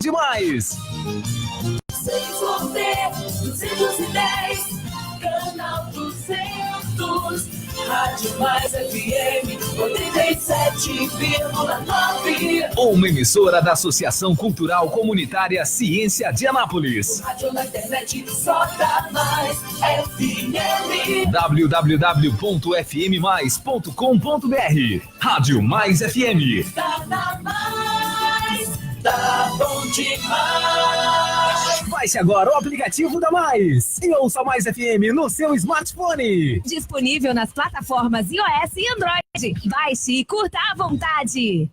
demais. 210, canal 200, Rádio Mais FM 87,9. Uma emissora da Associação Cultural Comunitária Ciência de Anápolis. Rádio na internet só dá Mais FM. www.fmmais.com.br. Rádio Mais FM. Tá na Mais, tá bom demais. Baixe agora o aplicativo da Mais e ouça Mais FM no seu smartphone. Disponível nas plataformas iOS e Android. Baixe e curta à vontade.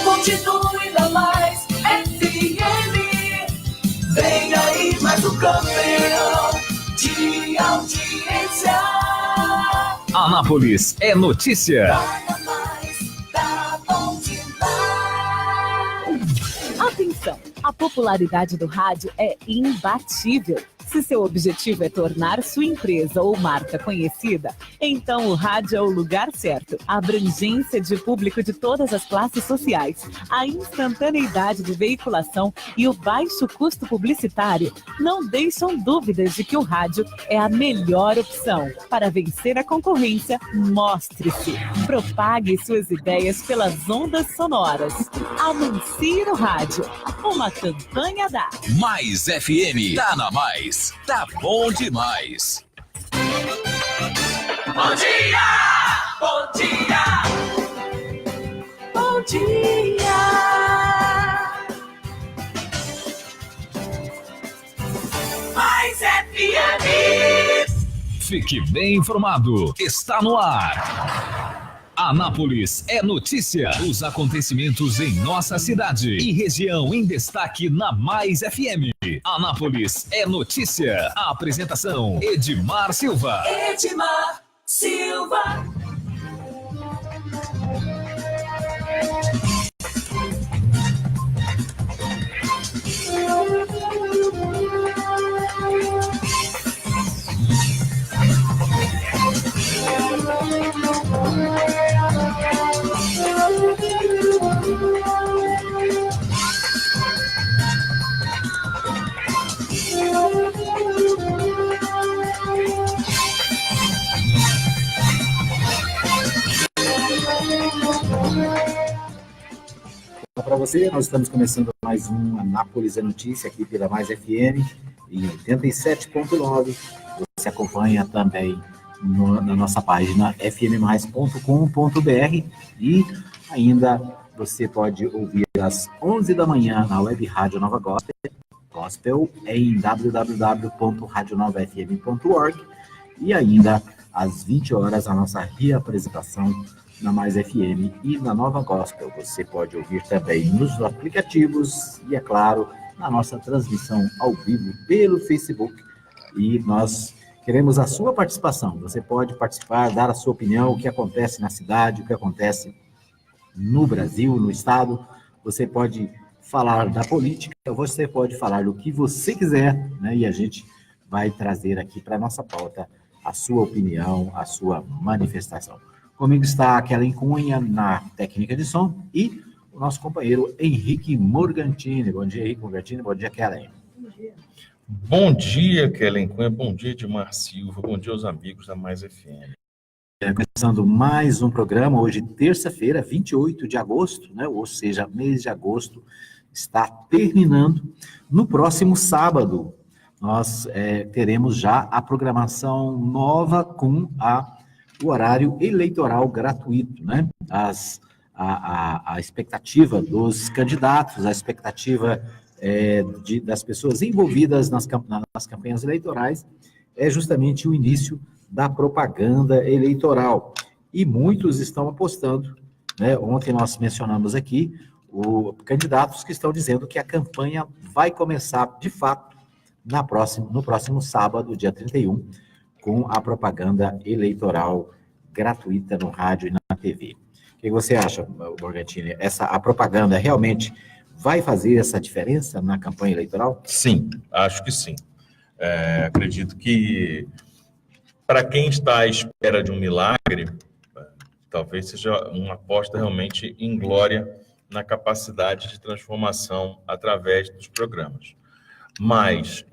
Continue na Mais FM. Vem aí mais um campeão de audiência. Anápolis é notícia. Atenção! A popularidade do rádio é imbatível. Se seu objetivo é tornar sua empresa ou marca conhecida, então o rádio é o lugar certo. A abrangência de público de todas as classes sociais, a instantaneidade de veiculação e o baixo custo publicitário não deixam dúvidas de que o rádio é a melhor opção. Para vencer a concorrência, mostre-se. Propague suas ideias pelas ondas sonoras. Anuncie no rádio. Uma campanha da Mais FM. Tá na Mais. Tá bom demais. Bom dia! Bom dia! Bom dia! Mais FM! Fique bem informado. Está no ar. Anápolis é notícia. Os acontecimentos em nossa cidade e região em destaque na Mais FM. Anápolis é notícia. A apresentação: Edmar Silva. Edmar Silva. Para você, nós estamos começando mais um Anápolis é Notícia aqui pela Mais FM em 87.9. Você acompanha também na nossa página fmmais.com.br e ainda você pode ouvir às 11 da manhã na Web Rádio Nova Gospel em www.radionovafm.org e ainda às 20 horas a nossa reapresentação na Mais FM e na Nova Gospel. Você pode ouvir também nos aplicativos e, é claro, na nossa transmissão ao vivo pelo Facebook. E nós queremos a sua participação. Você pode participar, dar a sua opinião, o que acontece na cidade, o que acontece no Brasil, no Estado. Você pode falar da política, você pode falar do que você quiser, né? E a gente vai trazer aqui para a nossa pauta a sua opinião, a sua manifestação. Comigo está a Kellen Cunha na técnica de som e o nosso companheiro Henrique Morgantini. Bom dia, Henrique Morgantini. Bom dia, Kellen. Bom dia, Kellen Cunha. Bom dia, Edmar Silva. Bom dia aos amigos da Mais FM. Começando mais um programa, hoje terça-feira, 28 de agosto, né? Ou seja, mês de agosto está terminando. No próximo sábado, nós teremos já a programação nova com o horário eleitoral gratuito, né? A expectativa dos candidatos, a expectativa das pessoas envolvidas nas campanhas eleitorais é justamente o início da propaganda eleitoral. E muitos estão apostando, né? Ontem nós mencionamos aqui candidatos que estão dizendo que a campanha vai começar, de fato, no próximo sábado, dia 31, com a propaganda eleitoral gratuita no rádio e na TV. O que você acha, Morgantini? A propaganda realmente vai fazer essa diferença na campanha eleitoral? Sim, acho que sim. Acredito que, para quem está à espera de um milagre, talvez seja uma aposta realmente em glória na capacidade de transformação através dos programas. Mas,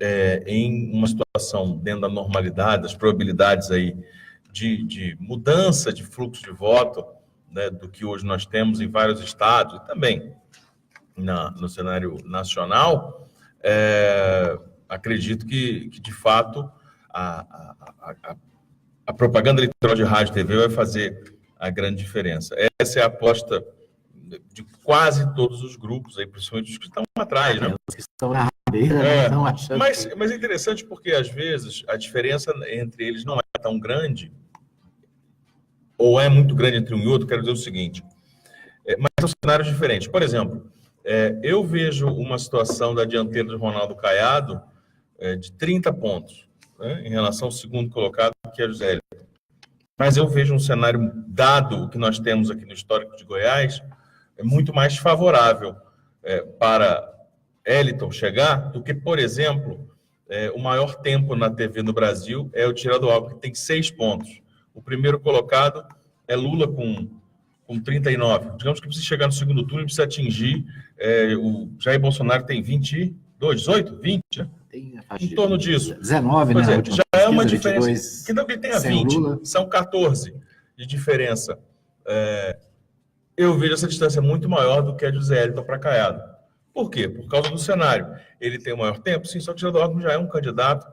em uma situação dentro da normalidade, as probabilidades aí de mudança de fluxo de voto, né, do que hoje nós temos em vários estados, e também no cenário nacional, acredito que, de fato, a propaganda eleitoral de rádio e TV vai fazer a grande diferença. Essa é a aposta de quase todos os grupos, aí, principalmente os que estão atrás, né? Os que estão na rabeira, né? Estão achando mas é interessante porque, às vezes, a diferença entre eles não é tão grande, ou é muito grande entre um e outro. Quero dizer o seguinte, mas são cenários diferentes. Por exemplo, eu vejo uma situação da dianteira do Ronaldo Caiado de 30 pontos, né, em relação ao segundo colocado, que é o José Hélito. Mas eu vejo um cenário, dado o que nós temos aqui no histórico de Goiás, muito mais favorável para Hélito chegar do que, por exemplo, o maior tempo na TV no Brasil é o Tirado Alckmin, que tem 6 pontos. O primeiro colocado é Lula com 39. Digamos que precisa chegar no segundo turno e precisa atingir. O Jair Bolsonaro tem 22, 18, 20, né? Tem a faixa em torno disso. 19, Pois né? Já é uma diferença. 22, Que não que tenha sem 20, Lula. são 14 de diferença. Eu vejo essa distância muito maior do que a de José Hélito para Caiado. Por quê? Por causa do cenário. Ele tem o maior tempo, sim, só que o Geraldo Alckmin já é um candidato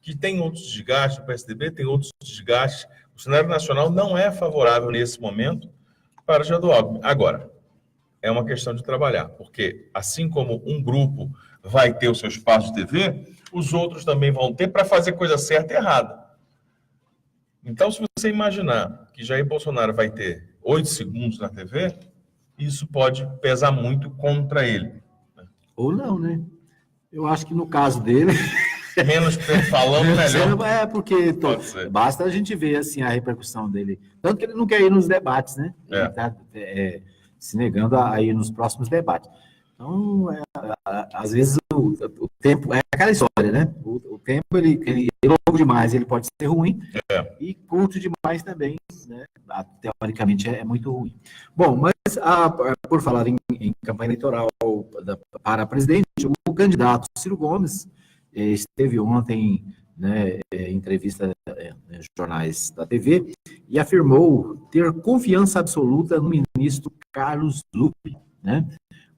que tem outros desgastes, o PSDB tem outros desgastes. O cenário nacional não é favorável nesse momento para o Geraldo Alckmin. Agora, é uma questão de trabalhar, porque assim como um grupo vai ter o seu espaço de TV, os outros também vão ter para fazer coisa certa e errada. Então, se você imaginar que Jair Bolsonaro vai ter 8 segundos na TV, isso pode pesar muito contra ele. Ou não, né? Eu acho que no caso dele... Menos falando, melhor. Porque basta a gente ver assim, a repercussão dele. Tanto que ele não quer ir nos debates, né? Ele está se negando a ir nos próximos debates. Então, às vezes, o tempo... É aquela história, né? O tempo, ele é longo demais, ele pode ser ruim. E curto demais também, né? Teoricamente, é muito ruim. Bom, mas por falar em campanha eleitoral para presidente, o candidato Ciro Gomes esteve ontem, né, em entrevista em jornais da TV e afirmou ter confiança absoluta no ministro Carlos Lupe, né?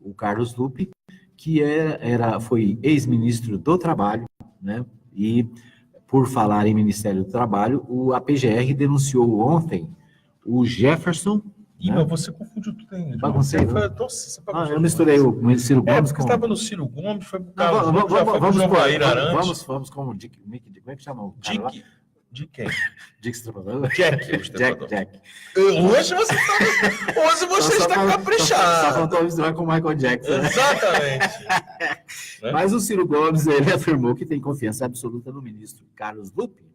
O Carlos Lupe, que foi ex-ministro do Trabalho, né? E por falar em Ministério do Trabalho, a PGR denunciou ontem o Jefferson. Mas você confundiu tudo aí. Baguncei. Eu misturei o Ciro Gomes com... estava no Ciro Gomes, foi pro Carlos Lupe, já foi pro João Vair Arantes. Vamos com o Dick, como é que chama o cara lá? De quem? Dick Estripador? Jack, o Estripador. Jack. Hoje você está caprichado. Só faltou misturar com o Michael Jackson. Né? Exatamente. Mas o Ciro Gomes, ele afirmou que tem confiança absoluta no ministro Carlos Lupe,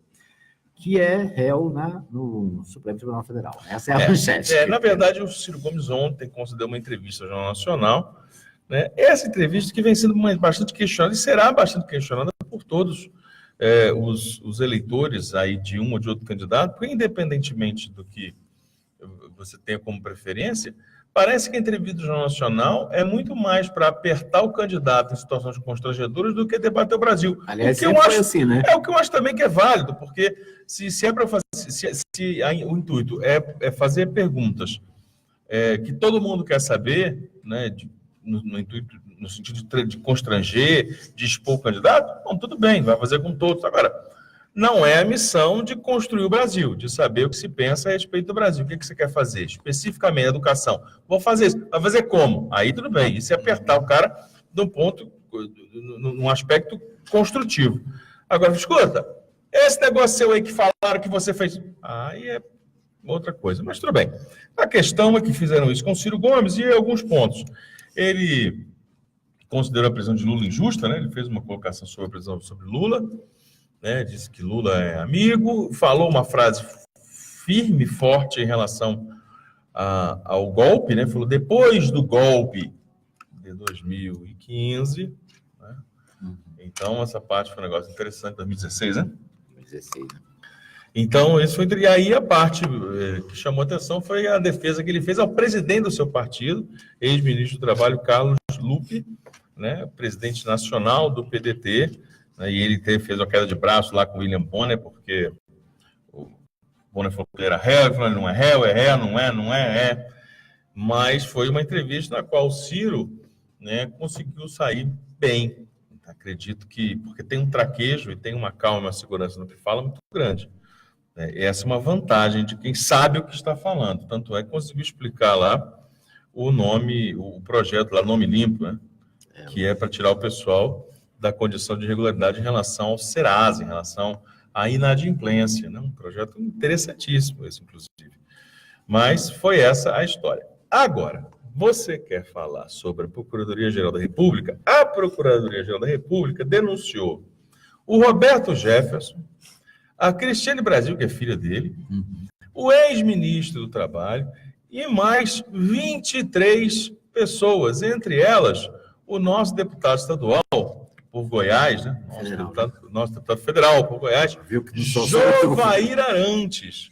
que é réu no Supremo Tribunal Federal. Essa é a manchete. Na verdade, o Ciro Gomes ontem concedeu uma entrevista ao Jornal Nacional, né? Essa entrevista que vem sendo bastante questionada e será bastante questionada por todos os eleitores aí de um ou de outro candidato, porque independentemente do que você tenha como preferência, parece que a entrevista do Jornal Nacional é muito mais para apertar o candidato em situações constrangedoras do que debater o Brasil. Aliás, sempre foi assim, né? É o que eu acho também que é válido, porque se é para fazer, o intuito é fazer perguntas que todo mundo quer saber, né, no intuito, no sentido de constranger, de expor o candidato, bom, tudo bem, vai fazer com todos. Agora, não é a missão de construir o Brasil, de saber o que se pensa a respeito do Brasil. O que você quer fazer? Especificamente, educação. Vou fazer isso. Vai fazer como? Aí tudo bem. Isso é apertar o cara num aspecto construtivo. Agora, escuta, esse negócio seu aí que falaram que você fez... Aí é outra coisa, mas tudo bem. A questão é que fizeram isso com o Ciro Gomes e alguns pontos. Ele considerou a prisão de Lula injusta, né? Ele fez uma colocação sobre a prisão sobre Lula, né? Disse que Lula é amigo, falou uma frase firme, forte em relação ao golpe, né? Falou, depois do golpe de 2015, né? Então, essa parte foi um negócio interessante, 2016, né? 2016, né? Então, isso foi. E aí a parte que chamou atenção foi a defesa que ele fez ao presidente do seu partido, ex-ministro do Trabalho, Carlos Lupe, né, presidente nacional do PDT, né, e ele fez uma queda de braço lá com o William Bonner, porque o Bonner falou que ele era réu, ele falou que não é réu, não é. Mas foi uma entrevista na qual o Ciro, né, conseguiu sair bem. Acredito que, porque tem um traquejo e tem uma calma e uma segurança no que fala muito grande. Essa é uma vantagem de quem sabe o que está falando. Tanto é que conseguiu explicar lá o nome, o projeto lá, Nome Limpo, né? Que é para tirar o pessoal da condição de irregularidade em relação ao Serasa, em relação à inadimplência. Né? Um projeto interessantíssimo esse, inclusive. Mas foi essa a história. Agora, você quer falar sobre a Procuradoria-Geral da República? A Procuradoria-Geral da República denunciou o Roberto Jefferson, a Cristiane Brasil, que é filha dele, o ex-ministro do Trabalho e mais 23 pessoas, entre elas o nosso deputado estadual por Goiás, né? Nosso deputado federal por Goiás, Jovair Arantes,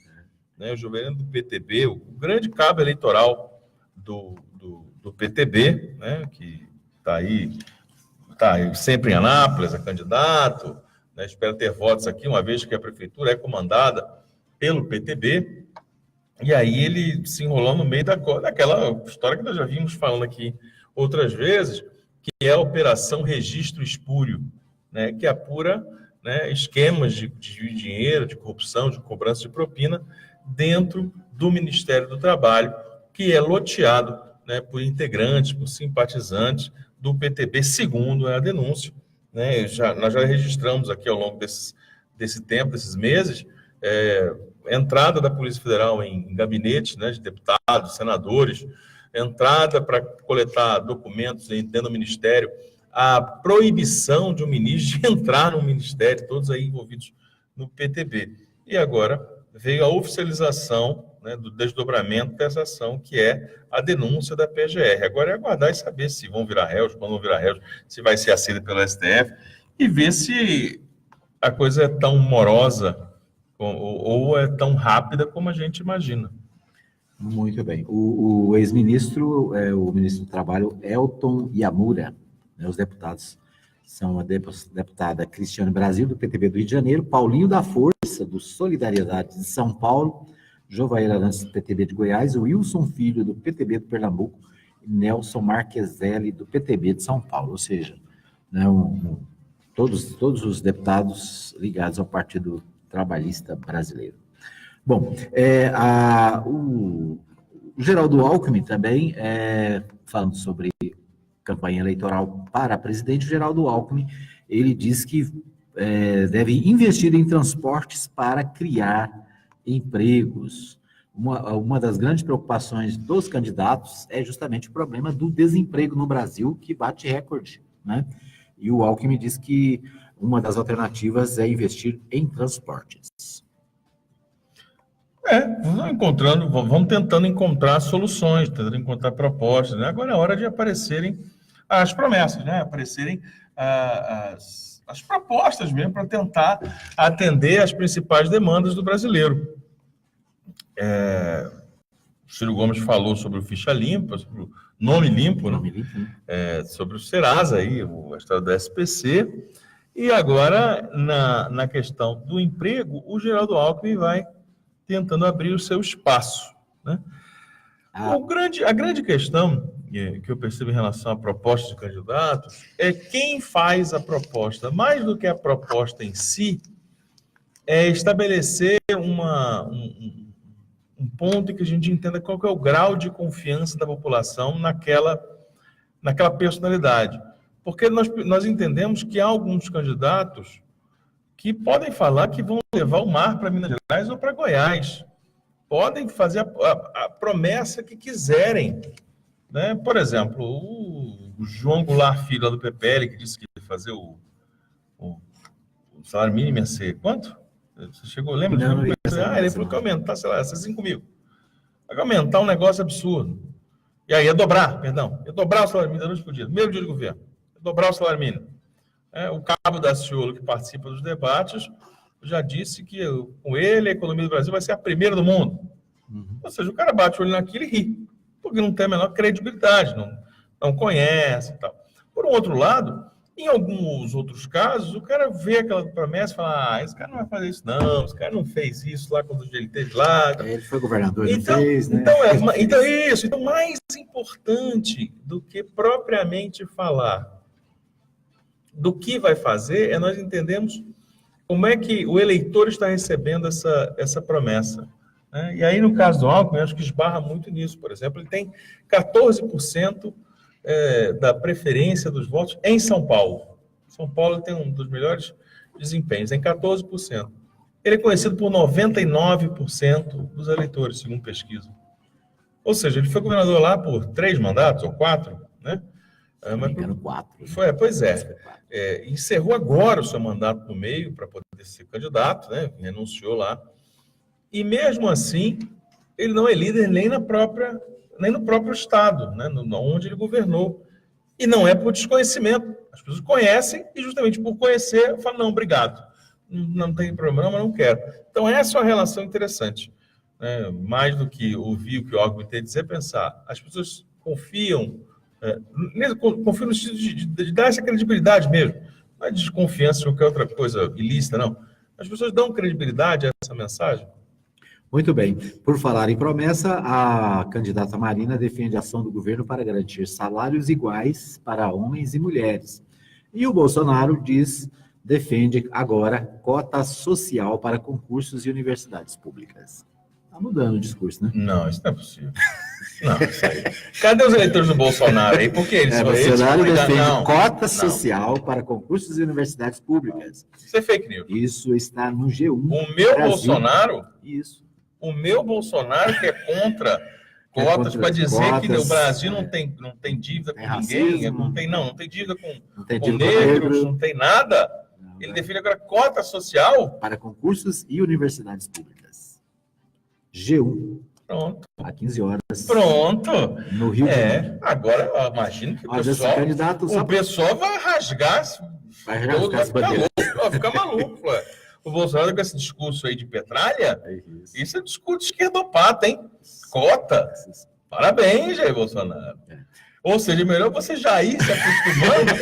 né? O Jovair do PTB, o grande cabo eleitoral do PTB, né? Que está aí sempre em Anápolis, é candidato, né? Espero ter votos aqui, uma vez que a prefeitura é comandada pelo PTB, e aí ele se enrolou no meio daquela história que nós já vimos falando aqui outras vezes, que é a Operação Registro Espúrio, né? Que apura, né, esquemas de dinheiro, de corrupção, de cobrança de propina dentro do Ministério do Trabalho, que é loteado, né, por integrantes, por simpatizantes do PTB, segundo a denúncia. Né? Nós já registramos aqui ao longo desse tempo, desses meses, entrada da Polícia Federal em gabinetes, né, de deputados, senadores, entrada para coletar documentos dentro do Ministério, a proibição de um ministro de entrar no Ministério, todos aí envolvidos no PTB. E agora veio a oficialização, né, do desdobramento dessa ação, que é a denúncia da PGR. Agora é aguardar e saber se vão virar réus, quando vão virar réus, se vai ser aceita pelo STF, e ver se a coisa é tão morosa ou é tão rápida como a gente imagina. Muito bem. O ex-ministro, o ministro do Trabalho, Elton Yamura, né, os deputados são a deputada Cristiane Brasil, do PTB do Rio de Janeiro, Paulinho da Força, do Solidariedade de São Paulo, Jovair Arantes, do PTB de Goiás, Wilson Filho, do PTB do Pernambuco, e Nelson Marqueselli, do PTB de São Paulo. Ou seja, né, todos os deputados ligados ao Partido Trabalhista Brasileiro. Bom, o Geraldo Alckmin também, falando sobre campanha eleitoral para presidente, o Geraldo Alckmin, ele diz que deve investir em transportes para criar empregos. Uma das grandes preocupações dos candidatos é justamente o problema do desemprego no Brasil, que bate recorde, né? E o Alckmin diz que uma das alternativas é investir em transportes. Vamos tentando encontrar soluções, tentando encontrar propostas, né? Agora é hora de aparecerem as promessas, né? Aparecerem as propostas mesmo para tentar atender as principais demandas do brasileiro. O Ciro Gomes falou sobre o ficha limpa, sobre o nome limpo, né? Sobre o Serasa, aí, a história do SPC, e agora, na questão do emprego, o Geraldo Alckmin vai tentando abrir o seu espaço, né? A grande questão que eu percebo em relação à proposta de candidatos é quem faz a proposta. Mais do que a proposta em si, é estabelecer um ponto em que a gente entenda qual que é o grau de confiança da população naquela personalidade. Porque nós entendemos que há alguns candidatos que podem falar que vão levar o mar para Minas Gerais ou para Goiás. Podem fazer a promessa que quiserem, né? Por exemplo, o João Goulart Filho, lá do PPL, que disse que ia fazer o salário mínimo ia ser quanto? Você chegou, lembra? Não, ele falou que ia aumentar, sei lá, 5 mil. Vai aumentar um negócio absurdo. E aí ia dobrar o salário mínimo da noite por dia, primeiro dia de governo. Ia dobrar o salário mínimo. O Cabo Daciolo, que participa dos debates, já disse que com ele a economia do Brasil vai ser a primeira do mundo. Ou seja, o cara bate o olho naquilo e ri, porque não tem a menor credibilidade, não conhece e tal. Por um outro lado, em alguns outros casos, o cara vê aquela promessa e fala, esse cara não vai fazer isso não, esse cara não fez isso lá quando ele esteve lá. Ele foi governador, então, ele fez, né? Então, mais importante do que propriamente falar do que vai fazer é nós entendermos como é que o eleitor está recebendo essa promessa. Né? E aí, no caso do Alckmin, eu acho que esbarra muito nisso. Por exemplo, ele tem 14% da preferência dos votos em São Paulo. São Paulo tem um dos melhores desempenhos, em 14%. Ele é conhecido por 99% dos eleitores, segundo pesquisa. Ou seja, ele foi governador lá por 3 mandatos, ou 4, né? Mas 4. Pois é. Encerrou agora o seu mandato no meio para poder ser candidato, né? Renunciou lá. E mesmo assim, ele não é líder nem no próprio estado, né? Onde ele governou. E não é por desconhecimento. As pessoas conhecem e justamente por conhecer, falam, não, obrigado. Não tem problema, mas não quero. Então, essa é uma relação interessante. Né? Mais do que ouvir o que o Alckmin tem a dizer, pensar. As pessoas confiam no sentido de dar essa credibilidade mesmo. Não é desconfiança de qualquer outra coisa ilícita, não. As pessoas dão credibilidade a essa mensagem. Muito bem. Por falar em promessa, a candidata Marina defende a ação do governo para garantir salários iguais para homens e mulheres. E o Bolsonaro defende agora cota social para concursos e universidades públicas. Está mudando o discurso, né? Não, isso não é possível. Não, isso aí. Cadê os eleitores do Bolsonaro aí? Por que eles Bolsonaro defende cota social para concursos e universidades públicas. Isso é fake news. Isso está no G1. O meu Brasil. Bolsonaro? Isso. O meu Bolsonaro que é contra cotas para dizer que o Brasil não tem dívida com ninguém, não tem dívida com negros, não tem nada. Ele defende agora cota social para concursos e universidades públicas. G1. Pronto. Há 15 horas. Pronto. No Rio de Janeiro. Agora eu imagino que o pessoal vai rasgar. Vai ficar maluco. O Bolsonaro com esse discurso aí de petralha, isso é discurso esquerdopata, hein? Cota. Parabéns, Jair Bolsonaro. Ou seja, melhor você já ir se acostumando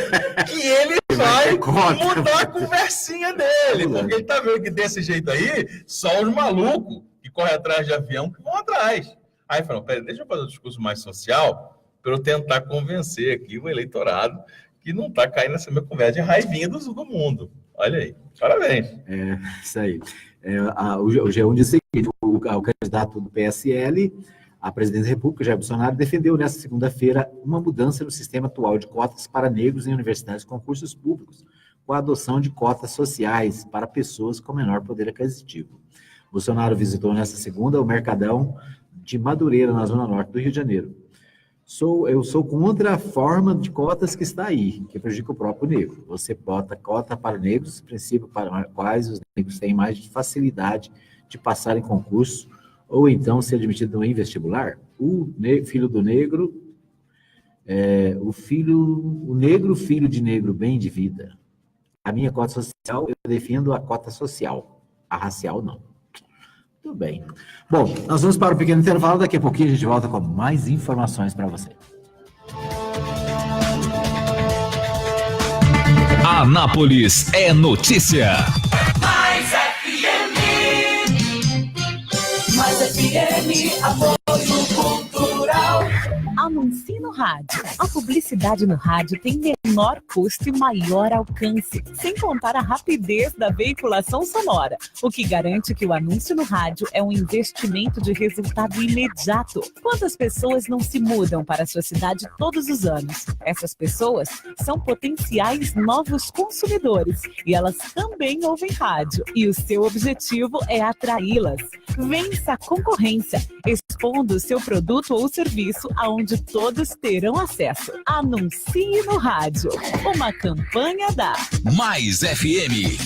que ele vai mudar a conversinha dele. Porque ele tá vendo que desse jeito aí, só os malucos que correm atrás de avião que vão atrás. Aí falou, peraí, deixa eu fazer um discurso mais social para eu tentar convencer aqui o eleitorado que não tá caindo nessa minha conversa de raivinha do mundo. Olha aí, parabéns. Isso aí. O G1 disse que o candidato do PSL à presidência da República, Jair Bolsonaro, defendeu nesta segunda-feira uma mudança no sistema atual de cotas para negros em universidades e concursos públicos, com a adoção de cotas sociais para pessoas com menor poder aquisitivo. Bolsonaro visitou nesta segunda o Mercadão de Madureira, na zona norte do Rio de Janeiro. Eu sou contra a forma de cotas que está aí, que prejudica o próprio negro. Você bota cota para negros, princípio para quais os negros têm mais facilidade de passar em concurso ou então ser admitido em vestibular. O filho do negro, o negro filho de negro bem de vida. A minha cota social, eu defendo a cota social, a racial não. Tudo bem. Bom, nós vamos para um pequeno intervalo, daqui a pouquinho a gente volta com mais informações para você. Anápolis é notícia. Mais FM, apoio cultural. Anuncie no rádio. A publicidade no rádio tem menor custo e maior alcance, sem contar a rapidez da veiculação sonora, o que garante que o anúncio no rádio é um investimento de resultado imediato. Quantas pessoas não se mudam para a sua cidade todos os anos? Essas pessoas são potenciais novos consumidores e elas também ouvem rádio. E o seu objetivo é atraí-las. Vença a concorrência, expondo o seu produto ou serviço aonde todos terão acesso. Anuncie no rádio. Uma campanha da Mais FM.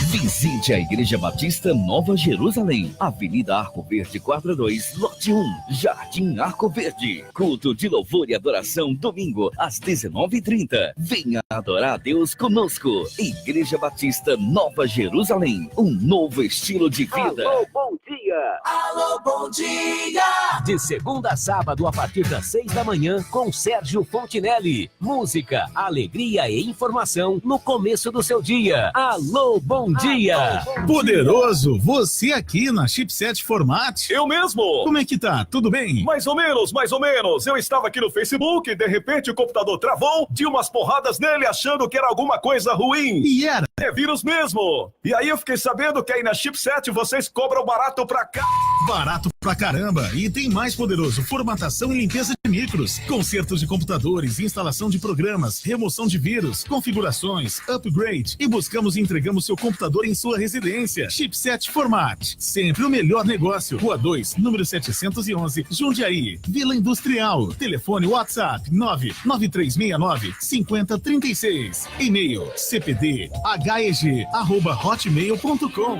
Visite a Igreja Batista Nova Jerusalém, Avenida Arco Verde 42, Lote 1, Jardim Arco Verde. Culto de louvor e adoração, domingo, às 19h30. Venha adorar a Deus conosco. Igreja Batista Nova Jerusalém, um novo estilo de vida. Alô, bom dia! Alô, bom dia! De segunda a sábado, a partir das 6 da manhã, com Sérgio Fontinelli. Música, alegria e informação no começo do seu dia. Alô, bom dia! Poderoso, você aqui na Chipset Format. Eu mesmo! Como é que tá? Tudo bem? Mais ou menos, mais ou menos. Eu estava aqui no Facebook e de repente o computador travou, de umas porradas nele achando que era alguma coisa ruim. E era? É vírus mesmo. E aí eu fiquei sabendo que aí na Chipset vocês cobram barato pra cá. Barato pra caramba. E tem mais, Poderoso, formatação e limpeza de micros, consertos de computadores, instalação de programas, remoção de vírus, configurações, upgrade e buscamos e entregamos seu computador em sua residência. Chipset Format, sempre o melhor negócio. Rua 2, número 711, Jundiaí, Vila Industrial. Telefone WhatsApp 99369-5036. E-mail cpdheg@hotmail.com.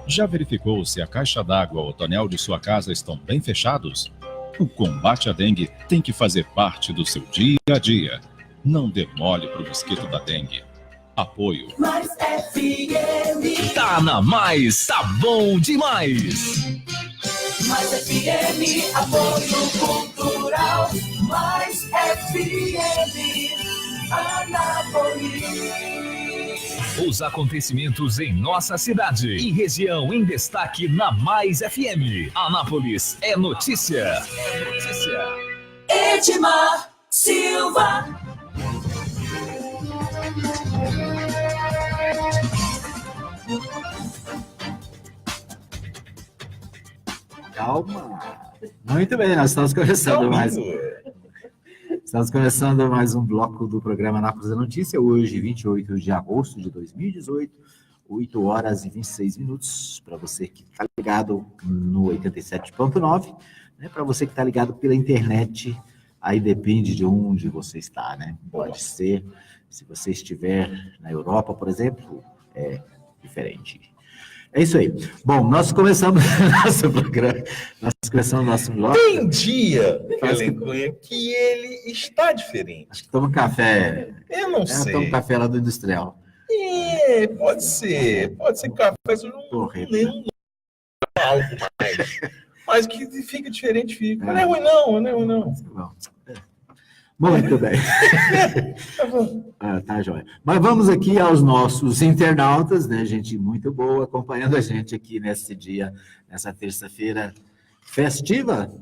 Já verificou se a caixa d'água ou tonel de sua casa estão bem fechados? O combate à dengue tem que fazer parte do seu dia a dia. Não dê mole pro mosquito da dengue. Apoio. Mais FM. Tá na Mais, tá bom demais. Mais FM, apoio cultural. Mais FM, Anápolis. Os acontecimentos em nossa cidade e região em destaque na Mais FM. Anápolis é notícia. É notícia. Edmar Silva. Calma. Muito bem, nós estamos começando mais um bloco do programa Anápolis da Notícia, hoje, 28 de agosto de 2018, 8 horas e 26 minutos, para você que está ligado no 87.9, né? Para você que está ligado pela internet, aí depende de onde você está, né? Pode ser, se você estiver na Europa, por exemplo, é diferente. É isso aí. Bom, nós começamos nosso programa, nosso bloco. Tem dia, Felenconha, que ele está diferente. Acho que toma café. Eu não sei. Toma café lá do Industrial. Pode ser café, eu não lembro algo mais. Mas que fica diferente, fica. Não é ruim não. Muito bem. Tá, joia. Mas vamos aqui aos nossos internautas, né? Gente muito boa, acompanhando a gente aqui nesse dia, nessa terça-feira festiva.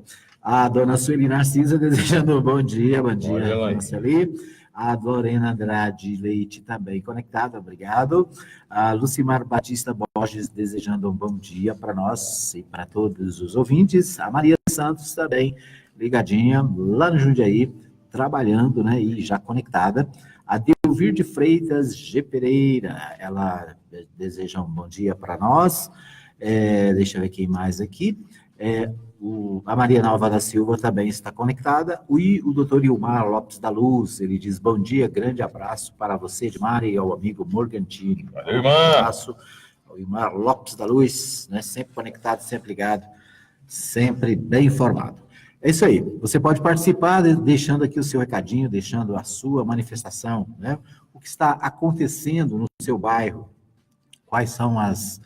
A dona Sueli Narcisa desejando um bom dia, ali. A Lorena Andrade Leite também conectada, obrigado. A Lucimar Batista Borges desejando um bom dia para nós e para todos os ouvintes. A Maria Santos também ligadinha lá no Jundiaí, trabalhando, né, e já conectada. A Delvir de Freitas G. Pereira, ela deseja um bom dia para nós. Deixa eu ver quem mais aqui. A Maria Nova da Silva também está conectada. O doutor Ilmar Lopes da Luz, ele diz, bom dia, grande abraço para você, Edmar, e ao amigo Morgantini. Valeu, Ilmar. Um abraço ao Ilmar Lopes da Luz, né, sempre conectado, sempre ligado, sempre bem informado. É isso aí, você pode participar deixando aqui o seu recadinho, deixando a sua manifestação, né? O que está acontecendo no seu bairro, quais são as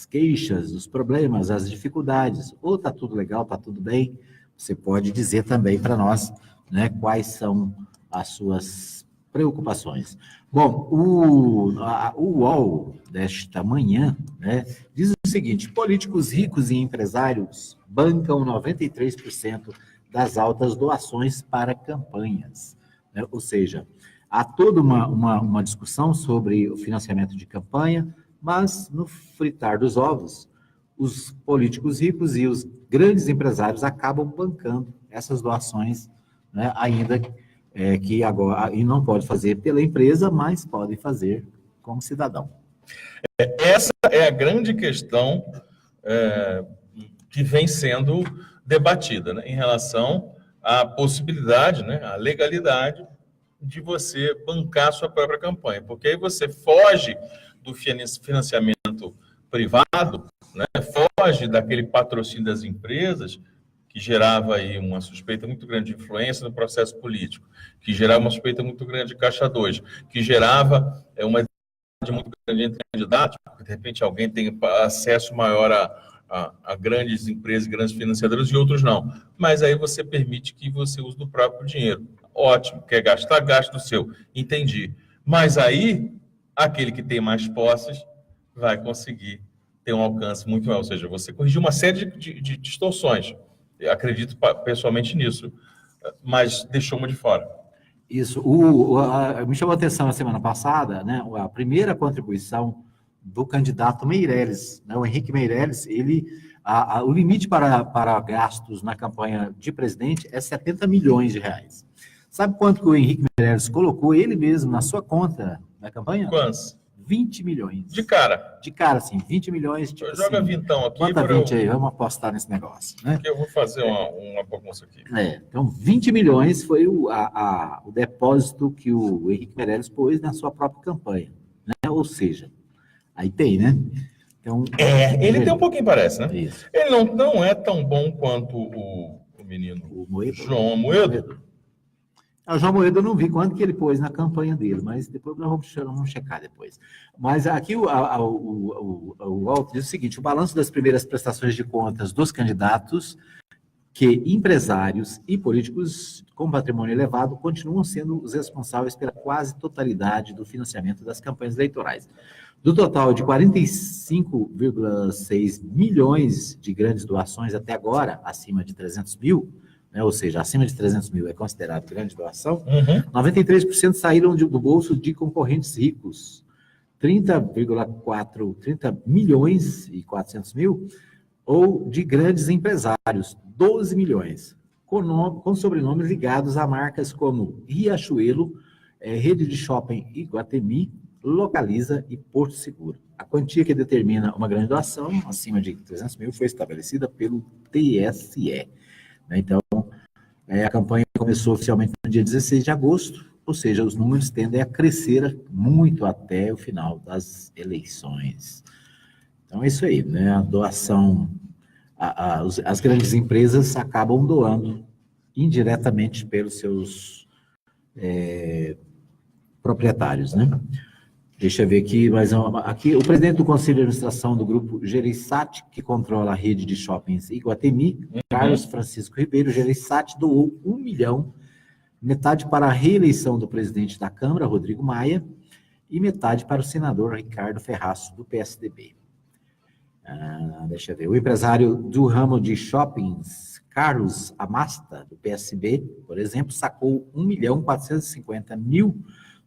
queixas, os problemas, as dificuldades, ou está tudo legal, está tudo bem, você pode dizer também para nós, né, quais são as suas preocupações. Bom, o UOL desta manhã, né, diz o seguinte, políticos ricos e empresários bancam 93% das altas doações para campanhas, né? Ou seja, há toda uma discussão sobre o financiamento de campanha, mas no fritar dos ovos, os políticos ricos e os grandes empresários acabam bancando essas doações, né, ainda que agora e não pode fazer pela empresa, mas pode fazer como cidadão. Essa é a grande questão que vem sendo debatida, né, em relação à possibilidade, né, à legalidade de você bancar a sua própria campanha, porque aí você foge do financiamento privado, né, foge daquele patrocínio das empresas que gerava aí uma suspeita muito grande de influência no processo político, que gerava uma suspeita muito grande de caixa 2, que gerava uma desigualdade muito grande entre candidatos, porque de repente alguém tem acesso maior a grandes empresas, grandes financiadoras e outros não. Mas aí você permite que você use do próprio dinheiro. Ótimo, quer gastar, gaste do seu. Entendi. Mas aí, aquele que tem mais posses vai conseguir ter um alcance muito maior. Ou seja, você corrigiu uma série de distorções. Eu acredito pessoalmente nisso, mas deixou uma de fora. Isso. Me chamou a atenção na semana passada, né, a primeira contribuição do candidato Meirelles, né, o Henrique Meirelles, o limite para gastos na campanha de presidente é 70 milhões de reais. Sabe quanto que o Henrique Meirelles colocou ele mesmo na sua conta da campanha? Quantos? 20 milhões. De cara? De cara, sim, 20 milhões. Tipo joga assim, vintão aqui. Bota 20 aí, vamos apostar nesse negócio. Né? Que eu vou fazer uma bagunça aqui. Então, 20 milhões foi o depósito que o Henrique Meirelles pôs na sua própria campanha. Né? Ou seja, aí tem, né? Então, ele tem um pouquinho, parece, né? Isso. Ele não é tão bom quanto o menino João Amoedo. O João Amoedo eu não vi quanto que ele pôs na campanha dele, mas depois nós vamos checar depois. Mas aqui o Walter diz o seguinte: o balanço das primeiras prestações de contas dos candidatos, que empresários e políticos com patrimônio elevado continuam sendo os responsáveis pela quase totalidade do financiamento das campanhas eleitorais. Do total de 45,6 milhões de grandes doações até agora, acima de 300 mil, né, ou seja, acima de 300 mil é considerado grande doação, 93% saíram do bolso de concorrentes ricos, 30 milhões e 400 mil, ou de grandes empresários, 12 milhões, com sobrenomes ligados a marcas como Riachuelo, Rede de Shopping Iguatemi, Localiza e Porto Seguro. A quantia que determina uma grande doação, acima de 300 mil, foi estabelecida pelo TSE. Então, a campanha começou oficialmente no dia 16 de agosto, ou seja, os números tendem a crescer muito até o final das eleições. Então, é isso aí, né? A doação, as grandes empresas acabam doando indiretamente pelos seus proprietários, né? Deixa eu ver aqui, aqui o presidente do Conselho de Administração do Grupo Gereissati, que controla a rede de shoppings Iguatemi, Carlos Francisco Ribeiro Gereissati, doou 1 milhão, metade para a reeleição do presidente da Câmara, Rodrigo Maia, e metade para o senador Ricardo Ferraço, do PSDB. Deixa eu ver, o empresário do ramo de shoppings, Carlos Amasta, do PSB, por exemplo, sacou 1.450.000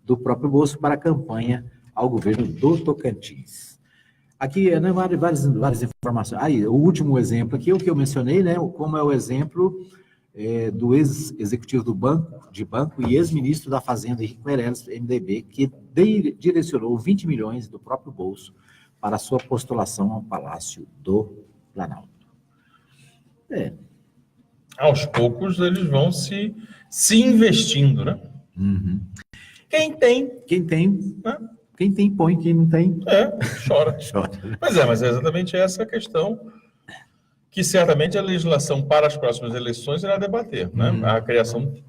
do próprio bolso para a campanha ao governo do Tocantins. Aqui, né, várias informações. Aí, o último exemplo aqui, o que eu mencionei, né, como é o exemplo do ex-executivo de banco e ex-ministro da Fazenda, Henrique Meirelles, MDB, que direcionou 20 milhões do próprio bolso para a sua postulação ao Palácio do Planalto. Aos poucos, eles vão se investindo, né? Uhum. Quem tem, né? Quem tem, põe. Quem não tem... chora. Chora. Mas é exatamente essa a questão que certamente a legislação para as próximas eleições irá debater, né? A criação de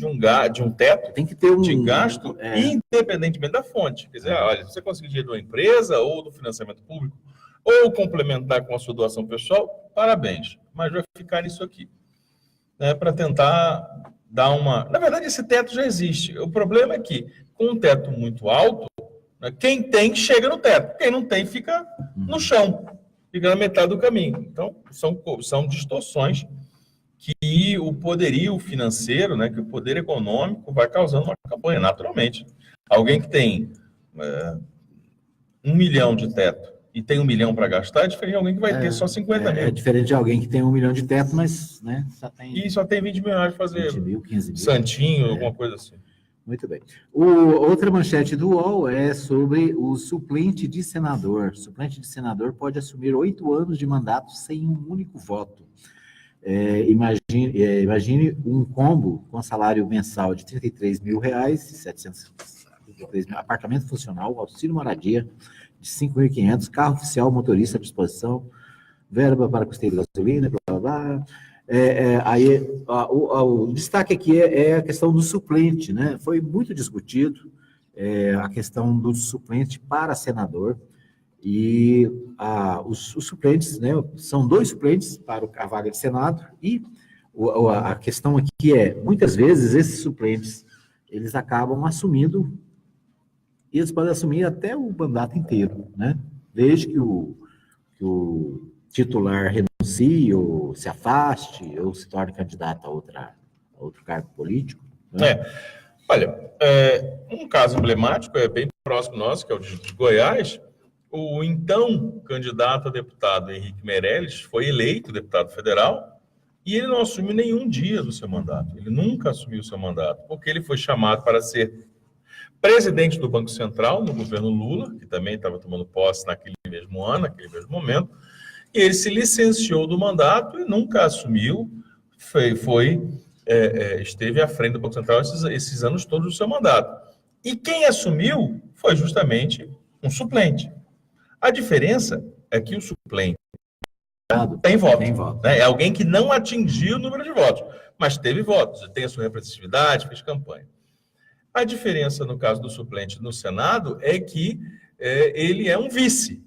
um teto tem que ter de gasto, independentemente da fonte. Quer dizer, olha, se você conseguir dinheiro de uma empresa ou do financiamento público, ou complementar com a sua doação pessoal, parabéns. Mas vai ficar nisso aqui, né? Para tentar dar uma... Na verdade, esse teto já existe. O problema é que, com um teto muito alto, né, quem tem chega no teto. Quem não tem fica no chão, fica na metade do caminho. Então, são distorções que o poderio financeiro, né, que o poder econômico vai causando uma campanha, naturalmente. Alguém que tem 1 milhão de teto e tem 1 milhão para gastar, é diferente de alguém que vai ter só 50 mil. É diferente de alguém que tem 1 milhão de teto, mas, né, só tem 20 mil reais de fazer 20 mil, 15 mil, santinho, alguma coisa assim. Muito bem. Outra manchete do UOL é sobre o suplente de senador. Suplente de senador pode assumir 8 anos de mandato sem um único voto. Imagine um combo com salário mensal de R$ 33.700 apartamento funcional, auxílio moradia de 5.500, carro oficial, motorista à disposição, verba para custeio de gasolina, blá, blá, blá. O destaque aqui é a questão do suplente, né? Foi muito discutido a questão do suplente para senador, e os suplentes, né? São 2 suplentes para a vaga de Senado, e a questão aqui muitas vezes, esses suplentes, eles acabam assumindo, e eles podem assumir até o mandato inteiro, né? Desde que o titular renuncie, ou se afaste, ou se torne candidato a outro cargo político. Né? Olha, um caso emblemático bem próximo nosso, que é o de Goiás. O então candidato a deputado Henrique Meirelles foi eleito deputado federal e ele não assumiu nenhum dia do seu mandato. Ele nunca assumiu o seu mandato, porque ele foi chamado para ser presidente do Banco Central no governo Lula, que também estava tomando posse naquele mesmo ano, naquele mesmo momento. E ele se licenciou do mandato e nunca assumiu, esteve à frente do Banco Central esses anos todos do seu mandato. E quem assumiu foi justamente um suplente. A diferença é que o suplente tem voto. Né? É alguém que não atingiu o número de votos, mas teve votos, tem a sua representatividade, fez campanha. A diferença no caso do suplente no Senado é que ele é um vice.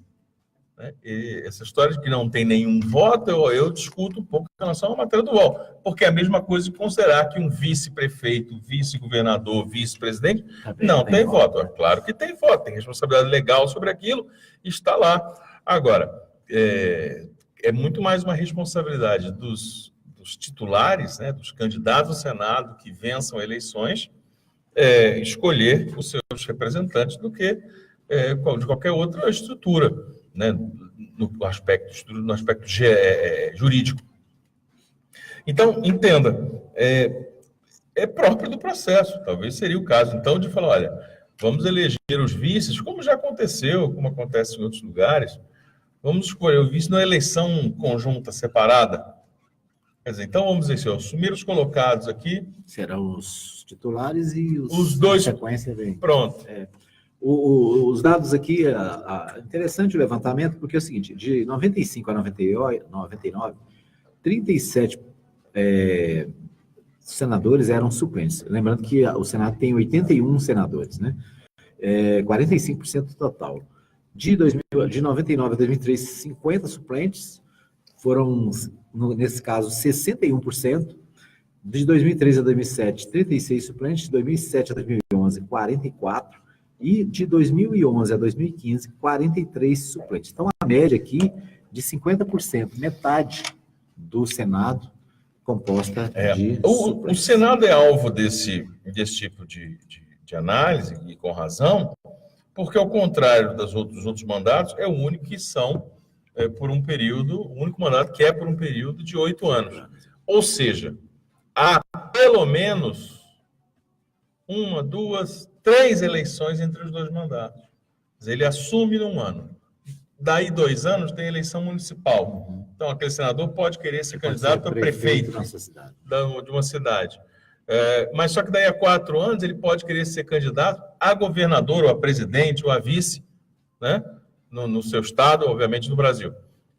Né? E essa história de que não tem nenhum voto, eu discuto um pouco em relação à matéria do UOL, porque é a mesma coisa de considerar que um vice-prefeito, vice-governador, vice-presidente não tem voto. Claro que tem voto, tem responsabilidade legal sobre aquilo, está lá. Agora, é muito mais uma responsabilidade dos titulares, né, dos candidatos ao Senado que vençam eleições, escolher os seus representantes do que de qualquer outra estrutura. Né, no aspecto jurídico. Então, entenda, é próprio do processo, talvez seria o caso, então, de falar, olha, vamos eleger os vices, como já aconteceu, como acontece em outros lugares, vamos escolher o vice numa eleição conjunta, separada. Quer dizer, então, vamos dizer assim, assumir os colocados aqui. Serão os titulares e os dois. Sequência vem. Pronto. Os dados aqui, interessante o levantamento, porque é o seguinte, de 95 a 99, 37 senadores eram suplentes. Lembrando que o Senado tem 81 senadores, né? 45% do total. De 99 a 2003, 50 suplentes, foram, nesse caso, 61%. De 2003 a 2007, 36 suplentes. De 2007 a 2011, 44%. E de 2011 a 2015, 43 suplentes. Então, a média aqui de 50%, metade do Senado composta de suplentes. O Senado é alvo desse tipo de análise, e com razão, porque, ao contrário dos outros mandatos, é o único que são por um período, o único mandato que é por um período de 8 anos. Ou seja, há pelo menos 1, 2, 3 eleições entre os 2 mandatos. Ele assume num ano. Daí 2 anos tem eleição municipal. Então, aquele senador pode querer ser candidato a prefeito de uma cidade. Mas só que daí a 4 anos ele pode querer ser candidato a governador, ou a presidente, ou a vice, né? No seu estado, obviamente, no Brasil.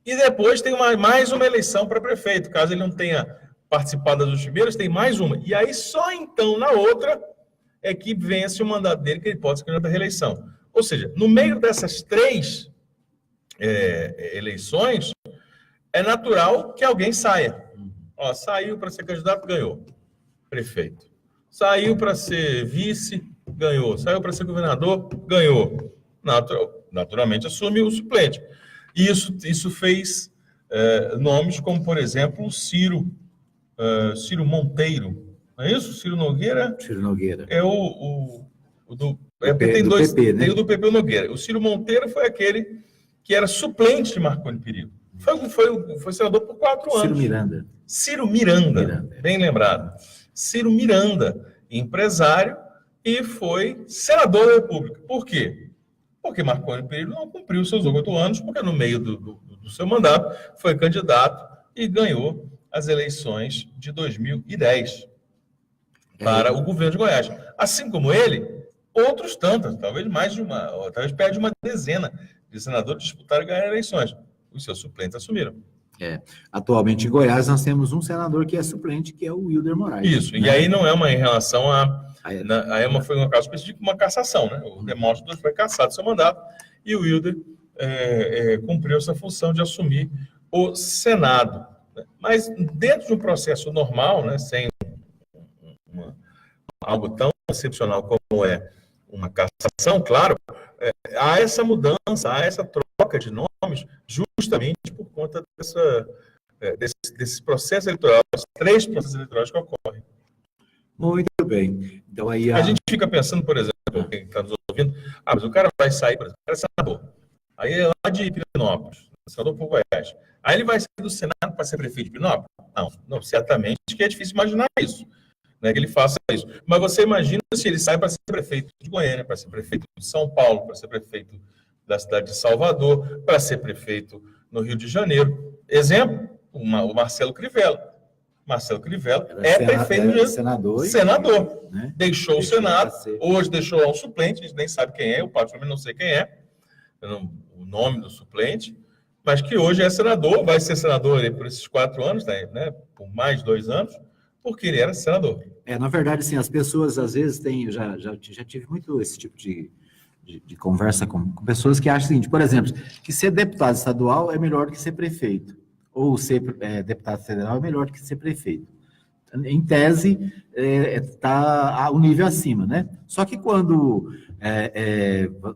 E depois tem mais uma eleição para prefeito. Caso ele não tenha participado das 2 primeiras, tem mais uma. E aí só então na outra é que vence o mandato dele, que ele pode ser candidato à reeleição. Ou seja, no meio dessas 3 eleições, é natural que alguém saia. Saiu para ser candidato, ganhou. Prefeito. Saiu para ser vice, ganhou. Saiu para ser governador, ganhou. Naturalmente assume o suplente. E isso fez nomes como, por exemplo, Ciro Monteiro. Não é isso? Ciro Nogueira? Ciro Nogueira. É o do PP, tem dois, PP, né? Tem o do PP, o Nogueira. O Ciro Monteiro foi aquele que era suplente de Marconi Perillo. Foi senador por 4 anos. Ciro Miranda. Bem lembrado. Ciro Miranda, empresário, e foi senador da República. Por quê? Porque Marconi Perillo não cumpriu seus 8 anos, porque no meio do seu mandato foi candidato e ganhou as eleições de 2010 para o governo de Goiás. Assim como ele, outros tantos, talvez mais de uma, ou talvez perto de uma dezena de senadores disputaram e ganharam eleições. Os seus suplentes assumiram. Atualmente em Goiás nós temos um senador que é suplente, que é o Wilder Moraes. Isso, né? E aí não é uma em relação a... Aí foi um caso específico, uma cassação, né? O Demóstenes foi cassado do seu mandato e o Wilder cumpriu essa função de assumir o Senado. Né? Mas dentro de um processo normal, né, sem algo tão excepcional como é uma cassação, claro, há essa mudança, há essa troca de nomes justamente por conta desse processo eleitoral, os 3 processos eleitorais que ocorrem. Muito bem. Então aí a gente fica pensando, por exemplo, quem está nos ouvindo, mas o cara vai sair, por exemplo, o cara é senador. Aí é lá de Pirenópolis, senador por Goiás. Aí ele vai sair do Senado para ser prefeito de Pirenópolis? Não, certamente que é difícil imaginar isso, né, que ele faça isso. Mas você imagina se ele sai para ser prefeito de Goiânia, para ser prefeito de São Paulo, para ser prefeito da cidade de Salvador, para ser prefeito no Rio de Janeiro. Exemplo, o Marcelo Crivella. Marcelo Crivella é prefeito de senador. Né? Deixou o Senado, hoje deixou lá um suplente, a gente nem sabe quem é, eu particularmente não sei quem é, o nome do suplente, mas que hoje é senador, vai ser senador por esses 4 anos, né, por mais 2 anos, porque ele era senador. Na verdade, assim, as pessoas às vezes têm, já tive muito esse tipo de conversa com pessoas que acham o seguinte, por exemplo, que ser deputado estadual é melhor do que ser prefeito, ou ser deputado federal é melhor do que ser prefeito. Em tese, está um nível acima, né? Só que quando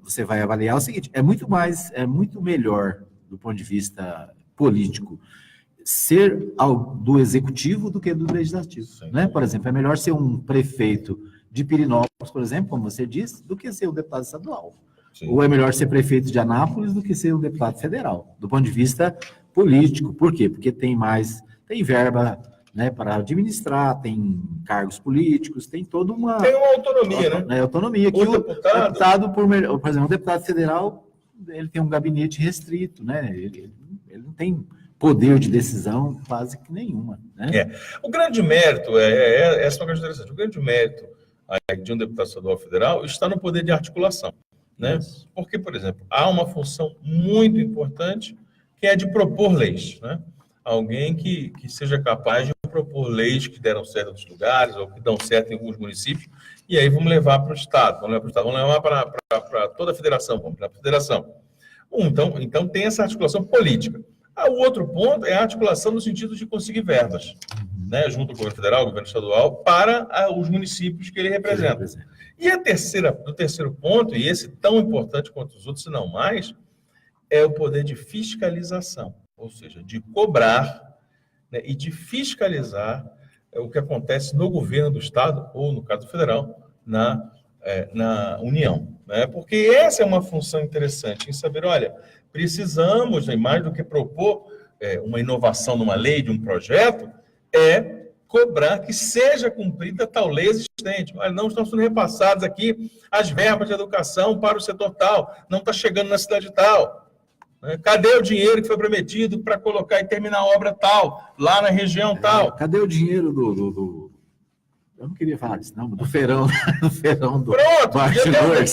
você vai avaliar o seguinte, é muito melhor, do ponto de vista político, ser do executivo do que do legislativo, né? Por exemplo, é melhor ser um prefeito de Pirenópolis, por exemplo, como você disse, do que ser um deputado estadual. Sim. Ou é melhor ser prefeito de Anápolis do que ser um deputado federal, do ponto de vista político. Por quê? Porque tem verba, né, para administrar, tem cargos políticos, tem toda uma... Tem uma autonomia, né? Autonomia. Que o deputado, por exemplo, o deputado federal, ele tem um gabinete restrito, né? Ele não tem poder de decisão quase que nenhuma, né? O grande mérito, essa é uma coisa interessante, o grande mérito de um deputado estadual federal está no poder de articulação, né? Porque, por exemplo, há uma função muito importante que é de propor leis, né? Alguém que seja capaz de propor leis que deram certo em outros lugares ou que dão certo em alguns municípios, e aí vamos levar para o Estado, vamos levar para toda a federação, vamos para a federação. Então tem essa articulação política. O outro ponto é a articulação no sentido de conseguir verbas, né, junto com o governo federal, o governo estadual, para os municípios que ele representa. E o terceiro ponto, e esse tão importante quanto os outros, se não mais, é o poder de fiscalização, ou seja, de cobrar, né, e de fiscalizar o que acontece no governo do Estado, ou no caso federal, na União. Né? Porque essa é uma função interessante em saber, olha, precisamos, mais do que propor uma inovação numa lei, de um projeto, cobrar que seja cumprida tal lei existente. Olha, não estão sendo repassadas aqui as verbas de educação para o setor tal, não está chegando na cidade tal. Cadê o dinheiro que foi prometido para colocar e terminar a obra tal, lá na região tal? Cadê o dinheiro eu não queria falar disso, não, do feirão do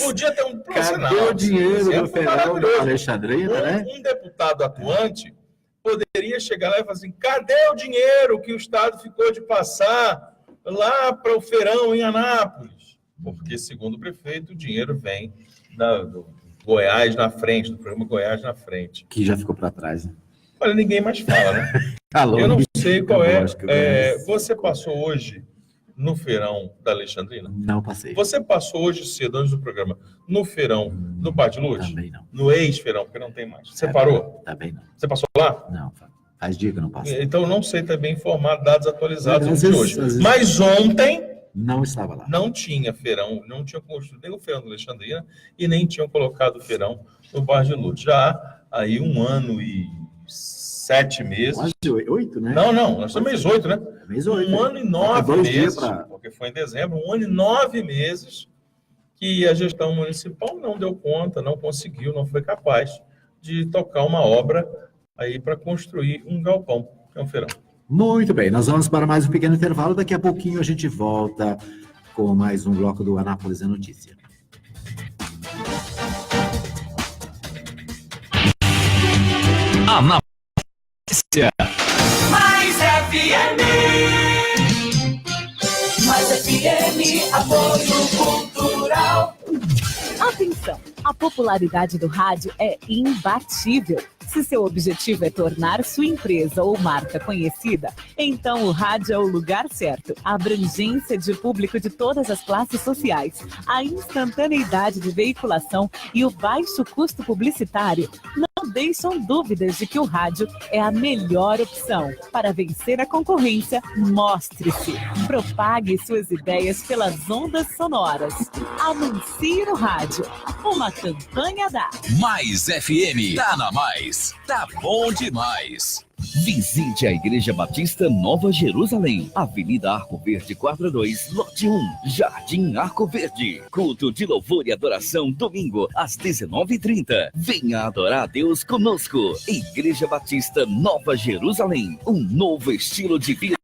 podia ter um Cadê o dinheiro do feirão do Alexandrina, né? Um deputado atuante poderia chegar lá e falar assim, cadê o dinheiro que o Estado ficou de passar lá para o feirão em Anápolis? Porque, segundo o prefeito, o dinheiro vem do Goiás na frente, do programa Goiás na frente. Que já ficou para trás, né? Olha, ninguém mais fala, né? Eu não sei qual Você passou hoje no feirão da Alexandrina? Não passei. Você passou hoje cedo, antes do programa, no feirão do Bar de Luz? Também não. No ex-feirão, porque não tem mais. Você parou? Também não. Você passou lá? Não, faz dia que eu não passo. Então, eu não sei também informar dados atualizados de hoje. Mas ontem... Não estava lá. Não tinha feirão, não tinha construído nem o feirão da Alexandrina e nem tinham colocado o feirão no Bar de Luz. Já aí 1 ano e 7 meses. Quase 8, né? Não, nós estamos mês 8, né? Mês 8. 1 ano e 9 meses, porque foi em dezembro, 1 ano e 9 meses que a gestão municipal não deu conta, não conseguiu, não foi capaz de tocar uma obra aí para construir um galpão, que é um feirão. Muito bem, nós vamos para mais um pequeno intervalo. Daqui a pouquinho a gente volta com mais um bloco do Anápolis é Notícia. Anápolis. Mais FM. Mais FM, apoio cultural. Atenção! A popularidade do rádio é imbatível. Se seu objetivo é tornar sua empresa ou marca conhecida, então o rádio é o lugar certo. A abrangência de público de todas as classes sociais, a instantaneidade de veiculação e o baixo custo publicitário não deixam dúvidas de que o rádio é a melhor opção. Para vencer a concorrência, mostre-se. Propague suas ideias pelas ondas sonoras. Anuncie no rádio. Uma campanha da Mais FM. Tá na Mais. Tá bom demais. Visite a Igreja Batista Nova Jerusalém, Avenida Arco Verde 42, Lote 1, Jardim Arco Verde. Culto de louvor e adoração, domingo, às 19h30. Venha adorar a Deus conosco. Igreja Batista Nova Jerusalém, um novo estilo de vida.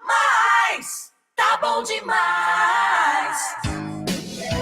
Mais, tá bom demais.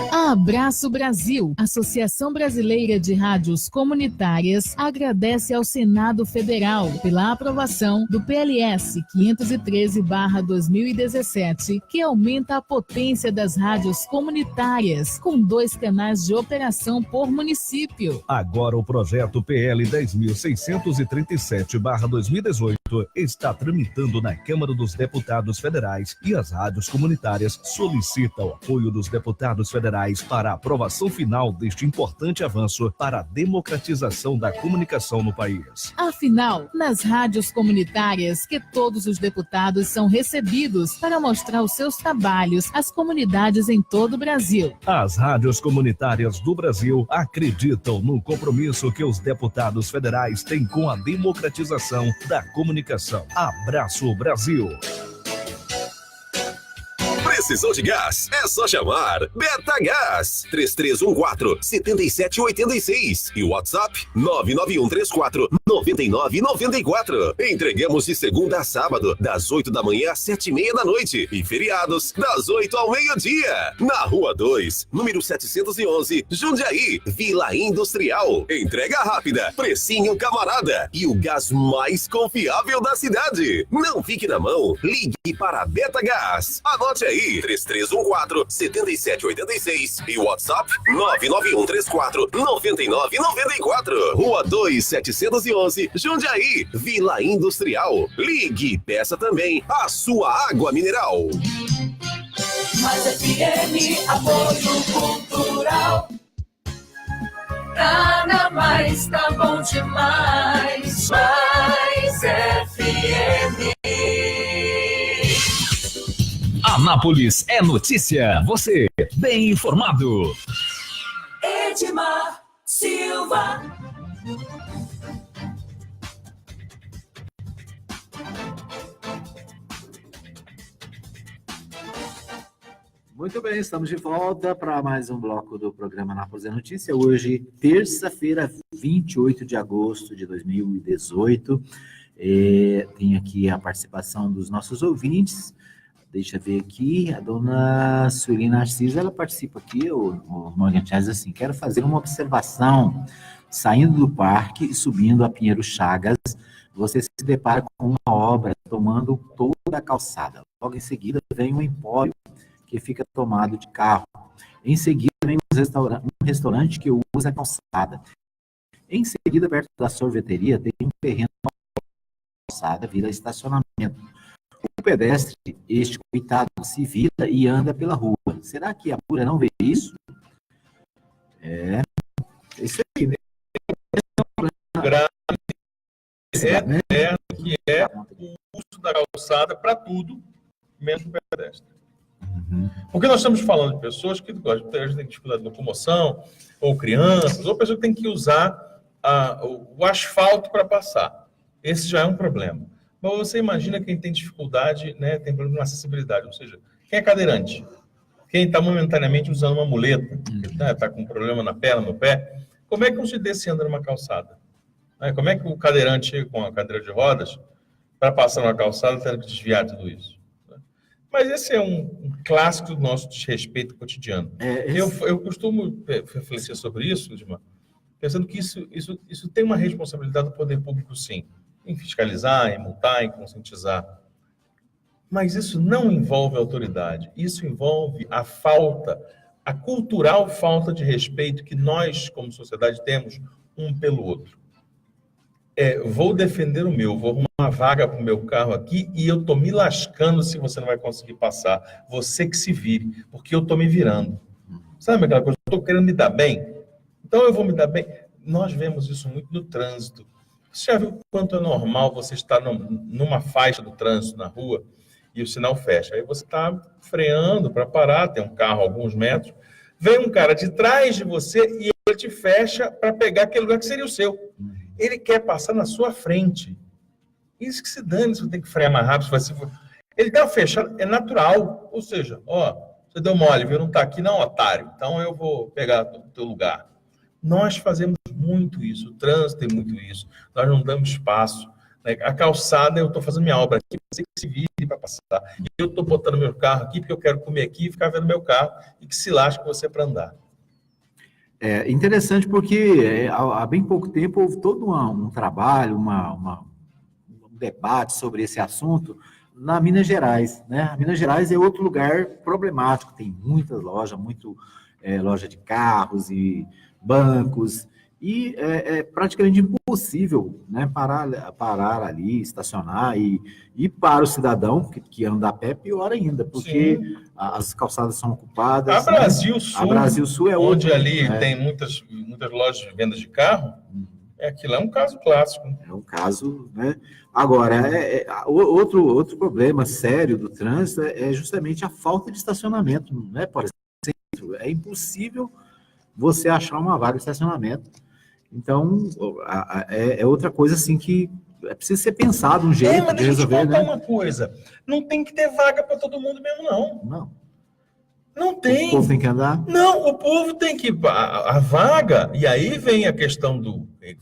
Abraço Brasil, Associação Brasileira de Rádios Comunitárias, agradece ao Senado Federal pela aprovação do PLS 513/2017, que aumenta a potência das rádios comunitárias, com 2 canais de operação por município. Agora o projeto PL 10.637/2018 está tramitando na Câmara dos Deputados Federais e as rádios comunitárias solicitam o apoio dos deputados federais para a aprovação final deste importante avanço para a democratização da comunicação no país. Afinal, nas rádios comunitárias que todos os deputados são recebidos para mostrar os seus trabalhos às comunidades em todo o Brasil. As rádios comunitárias do Brasil acreditam no compromisso que os deputados federais têm com a democratização da comunicação. Abraço Brasil! Precisou de gás? É só chamar Betagás 3314-7786 e o WhatsApp 99134-9994. Entregamos de segunda a sábado, das 8 da manhã às 7h30 da noite e feriados, das 8 ao meio-dia. Na Rua 2, número 711, Jundiaí, Vila Industrial. Entrega rápida, precinho camarada e o gás mais confiável da cidade. Não fique na mão, ligue para a Betagás. Anote aí, 3314-7786 e o WhatsApp 99134-9994. Rua 2, 711, Jundiaí, Vila Industrial. Ligue e peça também a sua água mineral. Mais FM, apoio cultural. Tá na Mais, tá bom demais. Mais FM. Anápolis é notícia. Você bem informado. Edmar Silva. Muito bem, estamos de volta para mais um bloco do programa Anápolis é Notícia. Hoje, terça-feira, 28 de agosto de 2018. Tem aqui a participação dos nossos ouvintes. Deixa eu ver aqui, a dona Sueli Narciso, ela participa aqui, o Morgan Chaz, assim, quero fazer uma observação. Saindo do parque e subindo a Pinheiro Chagas, você se depara com uma obra tomando toda a calçada. Logo em seguida vem um empório que fica tomado de carro. Em seguida vem um restaurante que usa a calçada. Em seguida, perto da sorveteria, tem um terreno calçada, vira estacionamento. O pedestre, este coitado, se vira e anda pela rua. Será que a Pura não vê isso? É isso aí, né? Que é o uso da calçada para tudo, menos o pedestre. Porque nós estamos falando de pessoas que gostam de dificuldade de locomoção, ou crianças, ou pessoas que têm que usar o asfalto para passar. Esse já é um problema. Mas você imagina quem tem dificuldade, né, tem problema na acessibilidade, ou seja, quem é cadeirante, quem está momentaneamente usando uma muleta, está com um problema na perna, no pé, como é que um desse anda numa calçada? Como é que o cadeirante com a cadeira de rodas, para passar numa calçada, tem que desviar tudo isso? Mas esse é um clássico do nosso desrespeito cotidiano. Eu costumo refletir sobre isso, Edmar, pensando que isso tem uma responsabilidade do poder público, sim, em fiscalizar, em multar, em conscientizar. Mas isso não envolve autoridade, isso envolve a cultural falta de respeito que nós, como sociedade, temos um pelo outro. Vou defender o meu, vou arrumar uma vaga para o meu carro aqui e eu estou me lascando se você não vai conseguir passar. Você que se vire, porque eu estou me virando. Sabe aquela coisa? Eu estou querendo me dar bem, então eu vou me dar bem. Nós vemos isso muito no trânsito. Você já viu quanto é normal você estar numa faixa do trânsito na rua e o sinal fecha? Aí você está freando para parar, tem um carro a alguns metros, vem um cara de trás de você e ele te fecha para pegar aquele lugar que seria o seu. Ele quer passar na sua frente. Isso que se dane, você tem que frear mais rápido. Ele dá uma fechada, é natural. Ou seja, você deu mole, viu? Não está aqui não, otário. Então eu vou pegar o teu lugar. Nós fazemos muito isso, o trânsito tem muito isso. Nós não damos espaço. A calçada, eu estou fazendo minha obra aqui, você que se vire para passar. E eu estou botando meu carro aqui porque eu quero comer aqui e ficar vendo meu carro e que se lasque você para andar. É interessante porque há bem pouco tempo houve todo um trabalho, um debate sobre esse assunto na Minas Gerais, né? A Minas Gerais é outro lugar problemático, tem muitas lojas, loja de carros e bancos, e é praticamente impossível, né, parar ali, estacionar, e para o cidadão que anda a pé, pior ainda, porque as calçadas são ocupadas. A Brasil Sul, a Brasil Sul é onde outra, ali tem muitas lojas de venda de carro, aquilo é um caso clássico. É um caso, né? Agora, outro problema sério do trânsito é justamente a falta de estacionamento, né? Por exemplo, é impossível você achar uma vaga de estacionamento. Então, é outra coisa assim que precisa ser pensado, um jeito mas de resolver, deixa eu te contar né? uma coisa. Não tem que ter vaga para todo mundo mesmo, não. Não tem. O povo tem que andar? Não, o povo tem que... A vaga, e aí vem a questão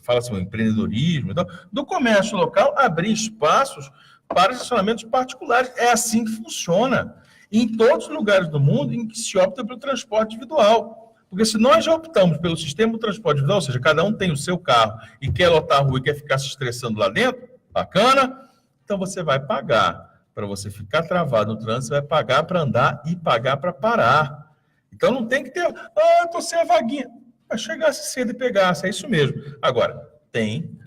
fala-se o empreendedorismo, então, do comércio local, abrir espaços para estacionamentos particulares. É assim que funciona. Em todos os lugares do mundo em que se opta pelo transporte individual. Porque se nós já optamos pelo sistema do transporte individual, ou seja, cada um tem o seu carro e quer lotar a rua e quer ficar se estressando lá dentro, bacana, então você vai pagar. Para você ficar travado no trânsito, você vai pagar para andar e pagar para parar. Então não tem que ter, estou sem a vaguinha. Mas chegasse cedo e pegasse, é isso mesmo. Agora, tem